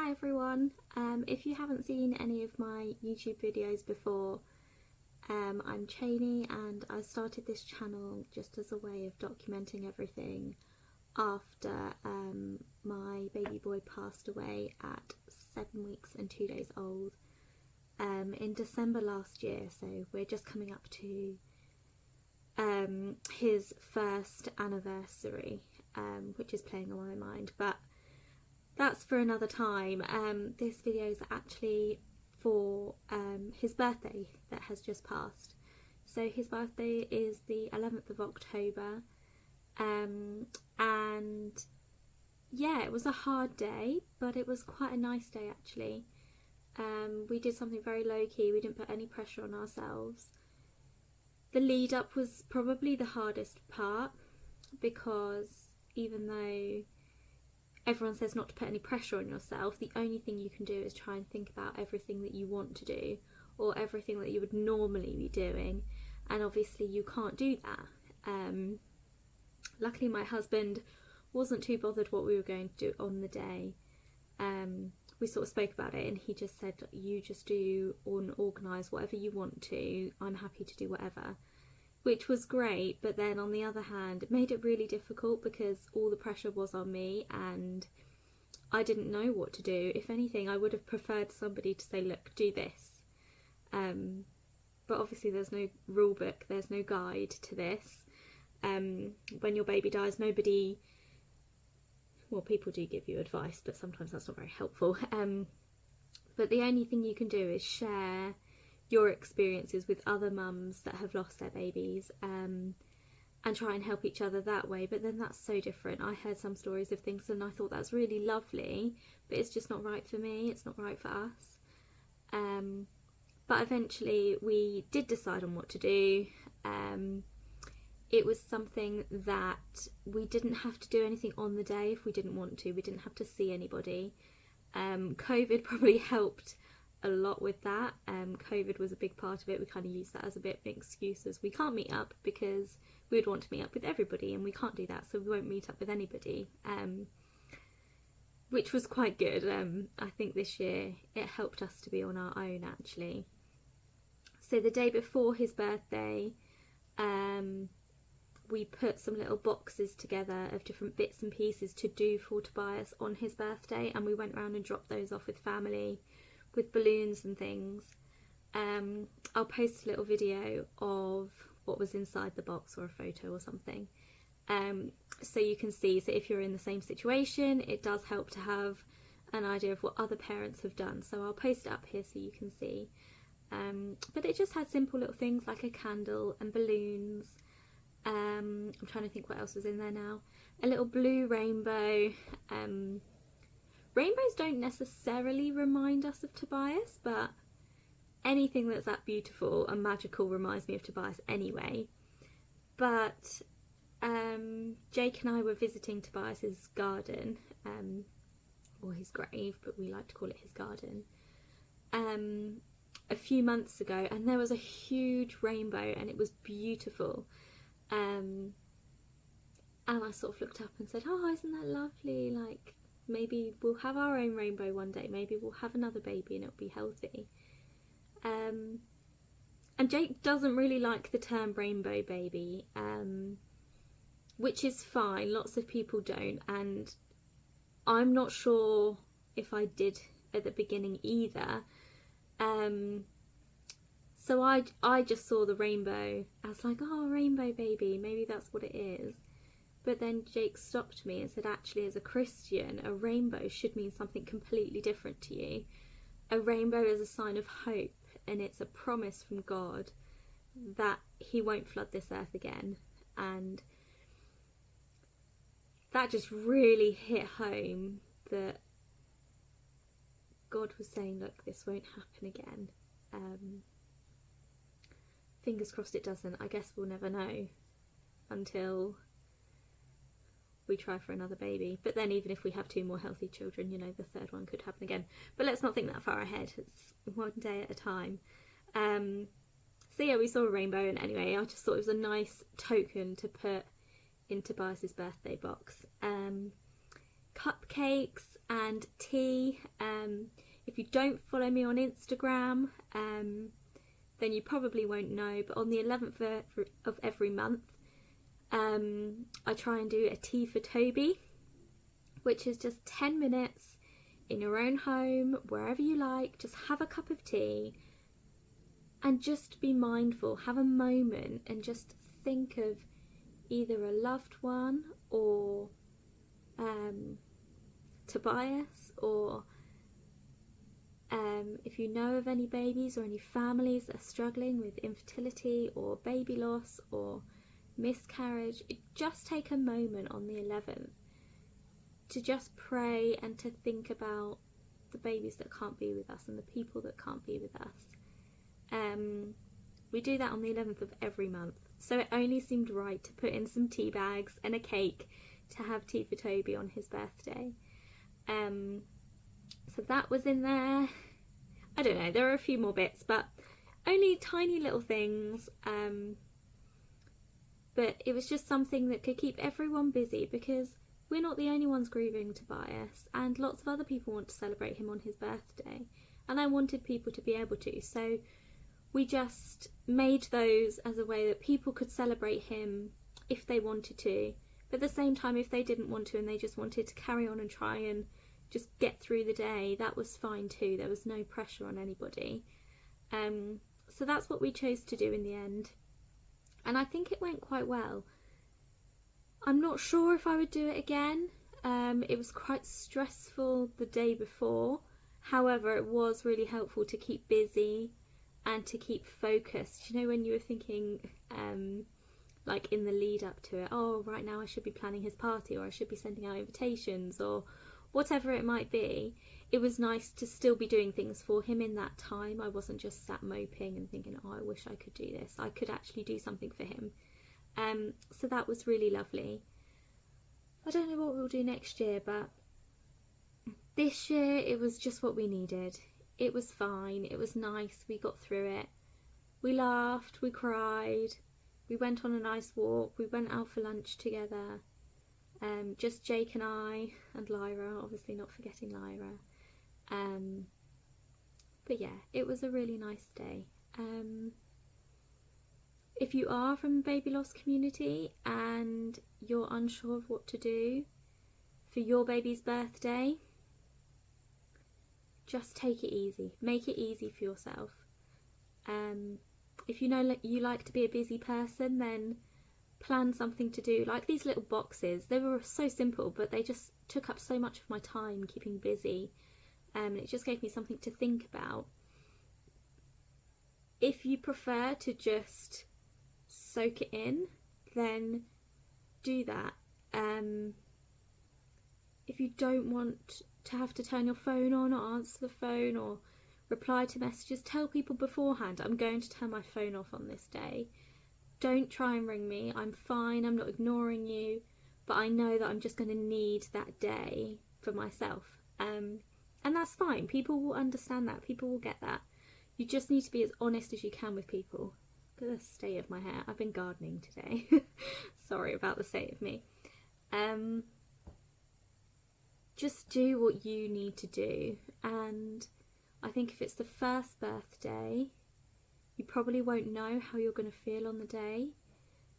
Hi everyone, if you haven't seen any of my YouTube videos before, I'm Cheney and I started this channel just as a way of documenting everything after my baby boy passed away at 7 weeks and 2 days old in December last year, so we're just coming up to his first anniversary, which is playing on my mind, but that's for another time. This video is actually for his birthday that has just passed. So his birthday is the 11th of October, and yeah, it was a hard day, but it was quite a nice day actually. We did something very low-key, we didn't put any pressure on ourselves. The lead up was probably the hardest part, because even though everyone says not to put any pressure on yourself, the only thing you can do is try and think about everything that you want to do or everything that you would normally be doing, and obviously you can't do that. Luckily my husband wasn't too bothered what we were going to do on the day. We sort of spoke about it and he just said, you just do and organise whatever you want to, I'm happy to do whatever. Which was great, but then on the other hand it made it really difficult because all the pressure was on me and I didn't know what to do. If anything, I would have preferred somebody to say, look, do this. But obviously there's no rule book, there's no guide to this. When your baby dies, nobody, well, people do give you advice, but sometimes that's not very helpful. But the only thing you can do is share your experiences with other mums that have lost their babies, and try and help each other that way. But then that's so different. I heard some stories of things and I thought that's really lovely, but it's just not right for me, it's not right for us. But eventually we did decide on what to do. It was something that we didn't have to do anything on the day if we didn't want to. We didn't have to see anybody. COVID probably helped a lot with that. COVID was a big part of it. We kind of used that as a bit of an excuse, as we can't meet up because we would want to meet up with everybody and we can't do that, so we won't meet up with anybody, which was quite good. I think this year it helped us to be on our own actually. So the day before his birthday, we put some little boxes together of different bits and pieces to do for Tobias on his birthday, and we went around and dropped those off with family, with balloons and things. I'll post a little video of what was inside the box, or a photo or something, so you can see. So if you're in the same situation, it does help to have an idea of what other parents have done. So I'll post it up here so you can see. But it just had simple little things like a candle and balloons. I'm trying to think what else was in there now. A little blue rainbow. Rainbows don't necessarily remind us of Tobias, but anything that's that beautiful and magical reminds me of Tobias anyway. But Jake and I were visiting Tobias's garden, or his grave, but we like to call it his garden, a few months ago, and there was a huge rainbow and it was beautiful. And I sort of looked up and said, oh, isn't that lovely? Like, maybe we'll have our own rainbow one day, maybe we'll have another baby and it'll be healthy. And Jake doesn't really like the term rainbow baby, which is fine, lots of people don't, and I'm not sure if I did at the beginning either. So I just saw the rainbow as like, oh, rainbow baby, maybe that's what it is. But then Jake stopped me and said, actually, as a Christian, a rainbow should mean something completely different to you. A rainbow is a sign of hope, and it's a promise from God that he won't flood this earth again. And that just really hit home, that God was saying, look, this won't happen again. Fingers crossed it doesn't. I guess we'll never know until we try for another baby. But then even if we have 2 more healthy children, you know, the 3rd one could happen again. But let's not think that far ahead. It's one day at a time. So yeah, we saw a rainbow, and anyway, I just thought it was a nice token to put in Tobias's birthday box. Cupcakes and tea. If you don't follow me on Instagram, then you probably won't know, but on the 11th of every month, I try and do a tea for Toby, which is just 10 minutes in your own home, wherever you like. Just have a cup of tea and just be mindful, have a moment and just think of either a loved one or Tobias, or if you know of any babies or any families that are struggling with infertility or baby loss or miscarriage, just take a moment on the 11th to just pray and to think about the babies that can't be with us and the people that can't be with us. We do that on the 11th of every month, so it only seemed right to put in some tea bags and a cake to have tea for Toby on his birthday. So that was in there. I don't know, there are a few more bits, but only tiny little things. But it was just something that could keep everyone busy, because we're not the only ones grieving Tobias, and lots of other people want to celebrate him on his birthday, and I wanted people to be able to. So we just made those as a way that people could celebrate him if they wanted to, but at the same time, if they didn't want to and they just wanted to carry on and try and just get through the day, that was fine too. There was no pressure on anybody. So that's what we chose to do in the end, and I think it went quite well. I'm not sure if I would do it again. It was quite stressful the day before. However, it was really helpful to keep busy and to keep focused. You know, when you were thinking, like in the lead up to it, oh, right now I should be planning his party, or I should be sending out invitations, or whatever it might be. It was nice to still be doing things for him in that time. I wasn't just sat moping and thinking, oh, I wish I could do this. I could actually do something for him. So that was really lovely. I don't know what we'll do next year, but this year it was just what we needed. It was fine, it was nice, we got through it. We laughed, we cried, we went on a nice walk, we went out for lunch together. Just Jake and I, and Lyra, obviously not forgetting Lyra. But yeah, it was a really nice day. If you are from the baby loss community and you're unsure of what to do for your baby's birthday, just take it easy. Make it easy for yourself. If you know you like to be a busy person, then plan something to do. Like these little boxes, they were so simple, but they just took up so much of my time keeping busy. It just gave me something to think about. If you prefer to just soak it in, then do that. If you don't want to have to turn your phone on or answer the phone or reply to messages, tell people beforehand, I'm going to turn my phone off on this day. Don't try and ring me. I'm fine, I'm not ignoring you, but I know that I'm just going to need that day for myself. And that's fine. People will understand that. People will get that. You just need to be as honest as you can with people. Look at the state of my hair. I've been gardening today. Sorry about the state of me. Just do what you need to do. And I think if it's the first birthday, you probably won't know how you're going to feel on the day.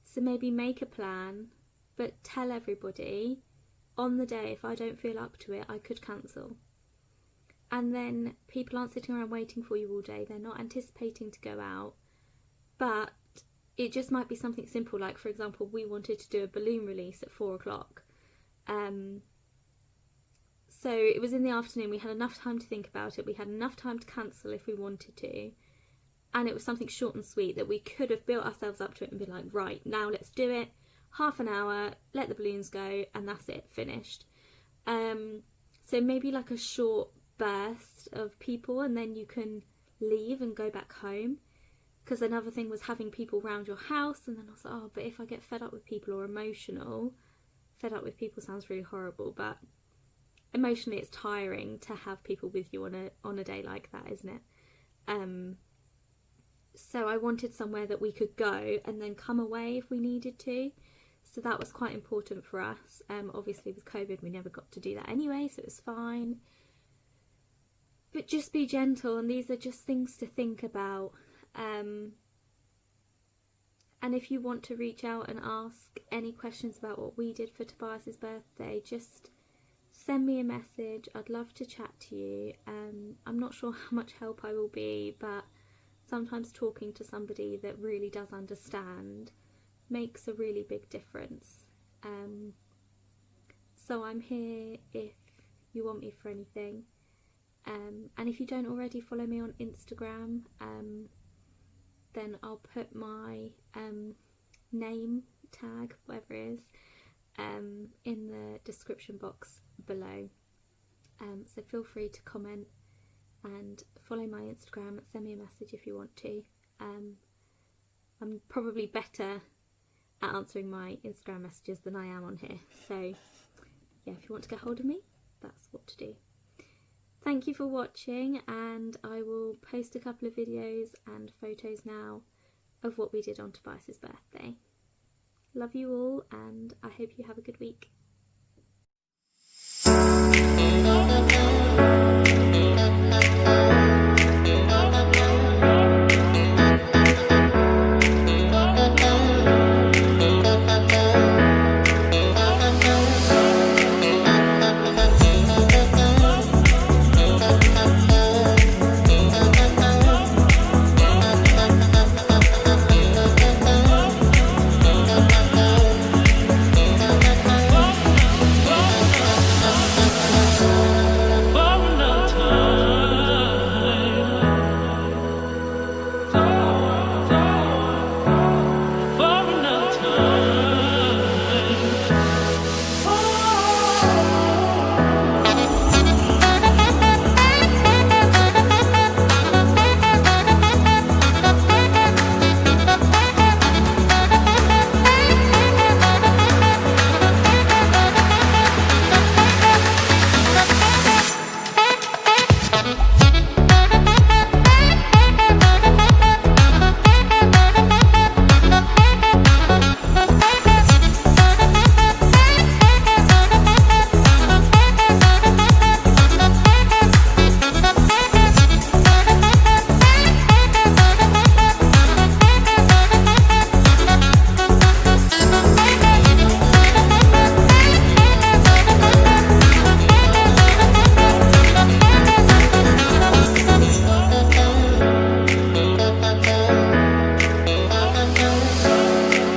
So maybe make a plan, but tell everybody on the day, if I don't feel up to it, I could cancel. And then people aren't sitting around waiting for you all day. They're not anticipating to go out. But it just might be something simple, like, for example, we wanted to do a balloon release at 4 o'clock. So it was in the afternoon. We had enough time to think about it. We had enough time to cancel if we wanted to. And it was something short and sweet that we could have built ourselves up to it and been like, right, now let's do it. Half an hour, let the balloons go, and that's it, finished. So maybe like a short burst of people, and then you can leave and go back home. Because another thing was having people around your house, and then I was like, oh, but if I get fed up with people or emotional, fed up with people sounds really horrible, but emotionally it's tiring to have people with you on a day like that, isn't it? So I wanted somewhere that we could go and then come away if we needed to. So that was quite important for us. Obviously with COVID we never got to do that anyway, so it was fine. But just be gentle, and these are just things to think about. And if you want to reach out and ask any questions about what we did for Tobias's birthday, just send me a message. I'd love to chat to you. I'm not sure how much help I will be, but sometimes talking to somebody that really does understand makes a really big difference. So I'm here if you want me for anything. And if you don't already follow me on Instagram, then I'll put my name tag, whatever it is, in the description box below. So feel free to comment and follow my Instagram, send me a message if you want to. I'm probably better at answering my Instagram messages than I am on here, so yeah, if you want to get hold of me, that's what to do. Thank you for watching, and I will post a couple of videos and photos now of what we did on Tobias's birthday. Love you all, and I hope you have a good week.